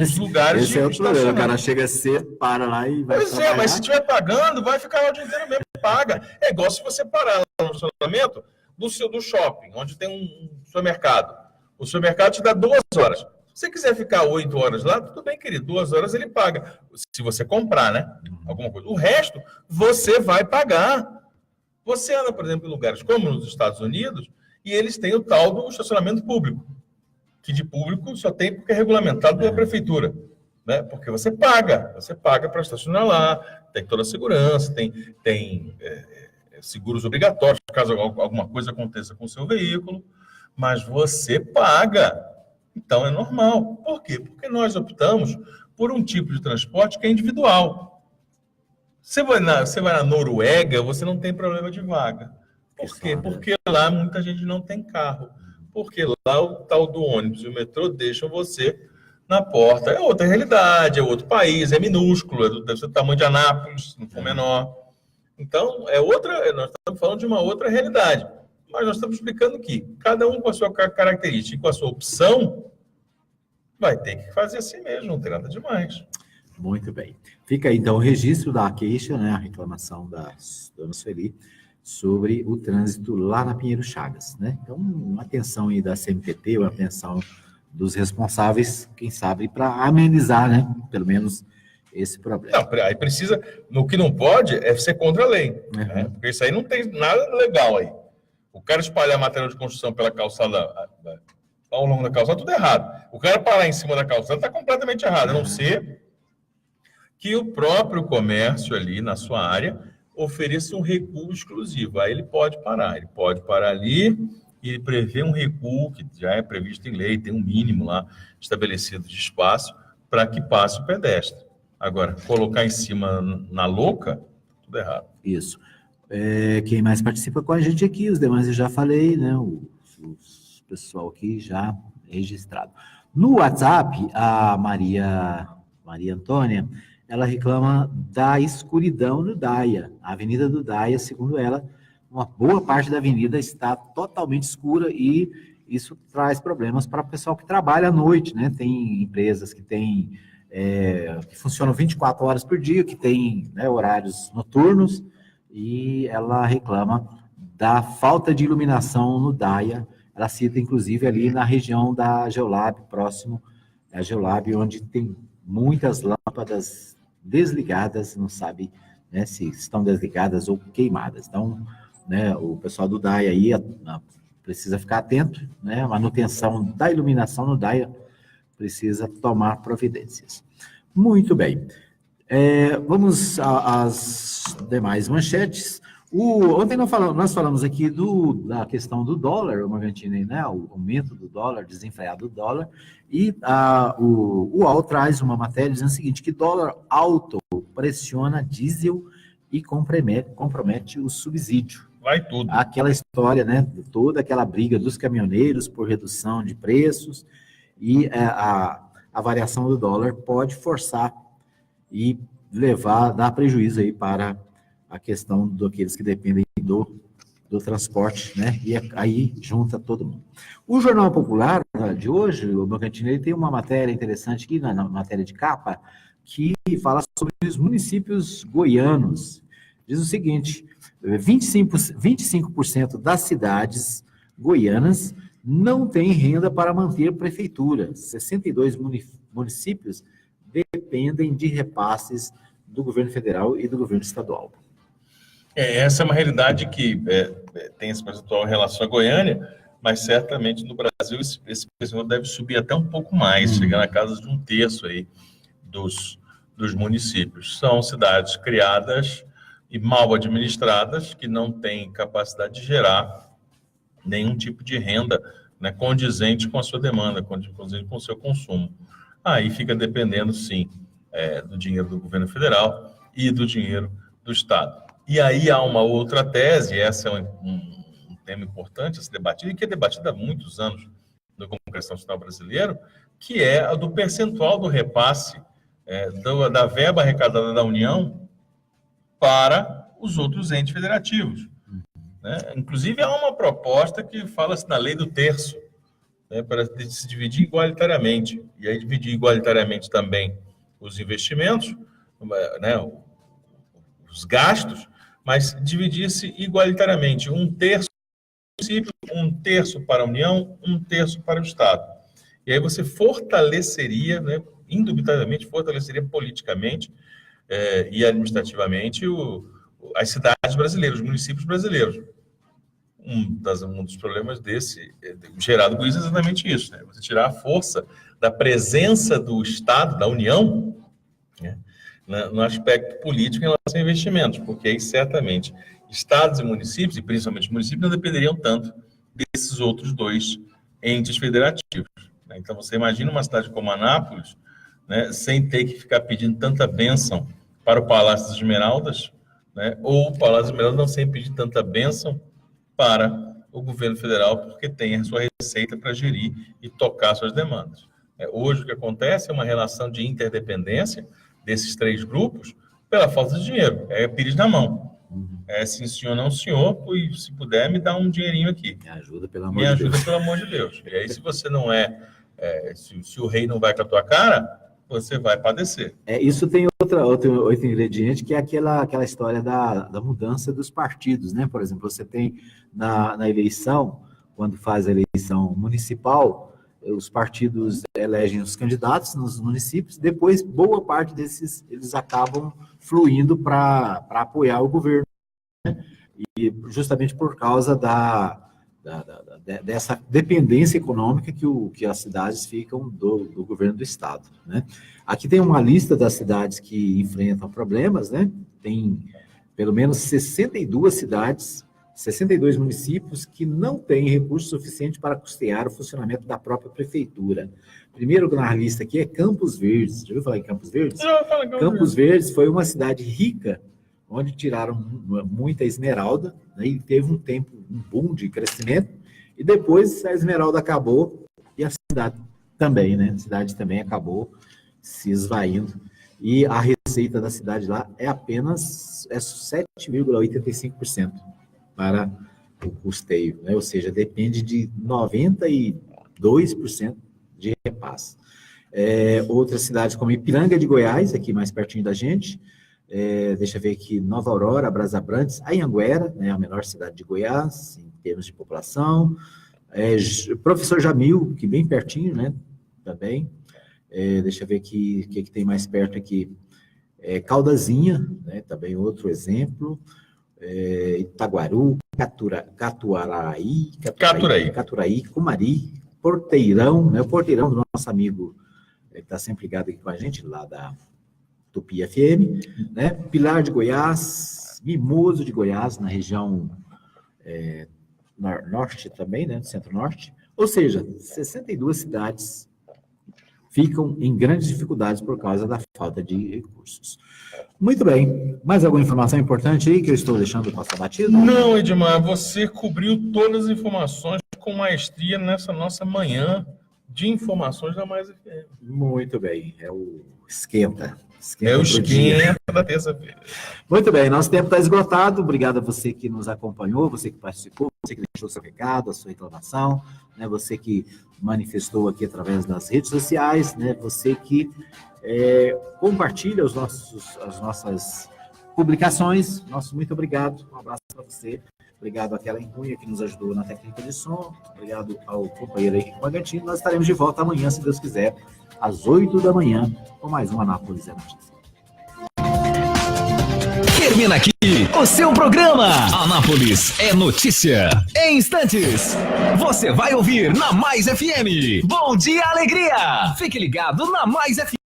os lugares esse é o problema, o cara chega cedo, para lá e vai trabalhar. Mas se estiver pagando, vai ficar lá o dia inteiro mesmo, paga. É igual se você parar lá no estacionamento do shopping, onde tem um supermercado. O supermercado te dá 2 horas. Se você quiser ficar 8 horas lá, tudo bem, querido, 2 horas ele paga. Se você comprar, né? Alguma coisa. O resto, você vai pagar. Você anda, por exemplo, em lugares como nos Estados Unidos, e eles têm o tal do estacionamento público, que de público só tem porque é regulamentado pela prefeitura, né? Porque você paga para estacionar lá, tem toda a segurança, tem seguros obrigatórios, caso alguma coisa aconteça com o seu veículo, mas você paga. Então é normal. Por quê? Porque nós optamos por um tipo de transporte que é individual. Você vai na Noruega, você não tem problema de vaga. Por quê? Porque lá muita gente não tem carro. Porque lá o tal do ônibus e o metrô deixam você na porta. É outra realidade, é outro país, é minúsculo, deve ser do tamanho de Anápolis, se não for menor. Então, nós estamos falando de uma outra realidade. Mas nós estamos explicando que cada um com a sua característica e com a sua opção vai ter que fazer assim mesmo, não tem nada demais. Muito bem. Fica aí, então, o registro da queixa, né, a reclamação da dona Sueli sobre o trânsito lá na Pinheiro Chagas, né? Então, uma atenção aí da CMTT, uma atenção dos responsáveis, quem sabe, para amenizar, né, pelo menos esse problema. Não, aí precisa, no que não pode é ser contra a lei, né? Porque isso aí não tem nada legal aí. O cara espalhar material de construção pela calçada, ao longo da calçada, tudo errado. O cara parar em cima da calçada está completamente errado, a não ser que o próprio comércio ali na sua área ofereça um recuo exclusivo. Aí ele pode parar ali e prevê um recuo que já é previsto em lei, tem um mínimo lá estabelecido de espaço para que passe o pedestre. Agora, colocar em cima na louca, tudo errado. Isso. Quem mais participa com a gente aqui, os demais eu já falei, né? O pessoal aqui já registrado. No WhatsApp, a Maria Antônia, ela reclama da escuridão no Daia. A Avenida do Daia, segundo ela, uma boa parte da avenida está totalmente escura e isso traz problemas para o pessoal que trabalha à noite, né? Tem empresas que que funcionam 24 horas por dia, que tem, né, horários noturnos, e ela reclama da falta de iluminação no Daia. Ela cita, inclusive, ali na região da Geolab, próximo da Geolab, onde tem muitas lâmpadas desligadas, não sabe, né, se estão desligadas ou queimadas. Então, né, o pessoal do Daia aí precisa ficar atento, né, a manutenção da iluminação no Daia precisa tomar providências. Muito bem. Vamos às demais manchetes. Ontem nós falamos aqui da questão do dólar, Morgantini, né, o aumento do dólar, desenfreado do dólar, e o UOL traz uma matéria dizendo o seguinte, que dólar alto pressiona diesel e compromete o subsídio. Vai tudo. Aquela história, né, toda aquela briga dos caminhoneiros por redução de preços, e a variação do dólar pode forçar e dar prejuízo aí para a questão daqueles que dependem do transporte, né? E aí junta todo mundo. O Jornal Popular de hoje, o Morgantini, ele tem uma matéria interessante aqui, na matéria de capa, que fala sobre os municípios goianos. Diz o seguinte, 25% das cidades goianas não têm renda para manter prefeitura. 62 municípios dependem de repasses do governo federal e do governo estadual. Essa é uma realidade que tem esse percentual em relação à Goiânia, mas certamente no Brasil esse percentual deve subir até um pouco mais, chegar na casa de 1/3 aí dos municípios. São cidades criadas e mal administradas, que não têm capacidade de gerar nenhum tipo de renda, né, condizente com a sua demanda, condizente com o seu consumo. Aí fica dependendo, sim, do dinheiro do governo federal e do dinheiro do Estado. E aí há uma outra tese, essa é um tema importante a ser debatido, e que é debatido há muitos anos no Congresso Nacional Brasileiro, que é a do percentual do repasse da verba arrecadada da União para os outros entes federativos. Né? Inclusive, há uma proposta que fala-se na lei do terço, né, para se dividir igualitariamente. E aí dividir igualitariamente também os investimentos, né, os gastos, mas dividir-se igualitariamente 1/3 para o município, 1/3 para a União, 1/3 para o Estado. E aí você fortaleceria, né, indubitavelmente, fortaleceria politicamente e administrativamente as cidades brasileiras, os municípios brasileiros. Um dos problemas gerado por isso é exatamente isso, né? Você tirar a força da presença do Estado, da União, né, no aspecto político em relação a investimentos, porque aí certamente estados e municípios, e principalmente municípios, não dependeriam tanto desses outros dois entes federativos. Né? Então você imagina uma cidade como Anápolis, né, sem ter que ficar pedindo tanta bênção para o Palácio das Esmeraldas, né, ou o Palácio das Esmeraldas não sem pedir tanta bênção para o governo federal, porque tem a sua receita para gerir e tocar suas demandas. Hoje o que acontece é uma relação de interdependência desses três grupos pela falta de dinheiro. É pires na mão. Sim, senhor, não, senhor, e se puder, me dá um dinheirinho aqui. Me ajuda, pelo amor de Deus. E aí, se você não se o rei não vai com a tua cara, você vai padecer. Isso tem outro ingrediente, que é aquela história da mudança dos partidos, né? Por exemplo, você tem na eleição, quando faz a eleição municipal, os partidos elegem os candidatos nos municípios, depois boa parte desses, eles acabam fluindo para apoiar o governo, né? E justamente por causa dessa dependência econômica que as cidades ficam do governo do estado, né? Aqui tem uma lista das cidades que enfrentam problemas, né? Tem pelo menos 62 cidades, 62 municípios que não têm recurso suficiente para custear o funcionamento da própria prefeitura. Primeiro na lista aqui é Campos Verdes. Já ouviu falar em Campos Verdes? Já falei Campos Verdes foi uma cidade rica onde tiraram muita esmeralda, né, e teve um boom de crescimento, e depois a esmeralda acabou e a cidade também, né? A cidade também acabou se esvaindo. E a receita da cidade lá é apenas 7,85% para o custeio, né? Ou seja, depende de 92% de repasse. Outras cidades como Ipiranga de Goiás, aqui mais pertinho da gente, deixa eu ver aqui, Nova Aurora, Brasabrantes, Anhanguera, né, a menor cidade de Goiás, em termos de população, Professor Jamil, que bem pertinho, né, também, deixa eu ver aqui, o que tem mais perto aqui, Caldazinha, né, também outro exemplo, Itaguaru, Caturaí, Cumari, Porteirão, né, o Porteirão do nosso amigo, que está sempre ligado aqui com a gente, lá da Tupi FM, né, Pilar de Goiás, Mimoso de Goiás, na região norte também, né, centro-norte, ou seja, 62 cidades ficam em grandes dificuldades por causa da falta de recursos. Muito bem. Mais alguma informação importante aí que eu estou deixando passar batido? Não, Edmar, você cobriu todas as informações com maestria nessa nossa manhã de informações da Mais FM. Muito bem. É o esquenta. É o esquenta da terça-feira. Muito bem, nosso tempo está esgotado. Obrigado a você que nos acompanhou, você que participou, você que deixou seu recado, a sua reclamação, né? Você que manifestou aqui através das redes sociais, né? Você que compartilha as nossas publicações. Nosso muito obrigado. Um abraço para você. Obrigado àquela Cunha que nos ajudou na técnica de som. Obrigado ao companheiro Henrique Magantini. Nós estaremos de volta amanhã, se Deus quiser, às 8 da manhã, com mais um Anápolis é Notícia. Termina aqui o seu programa Anápolis é Notícia. Em instantes, você vai ouvir na Mais FM. Bom dia, alegria! Fique ligado na Mais FM.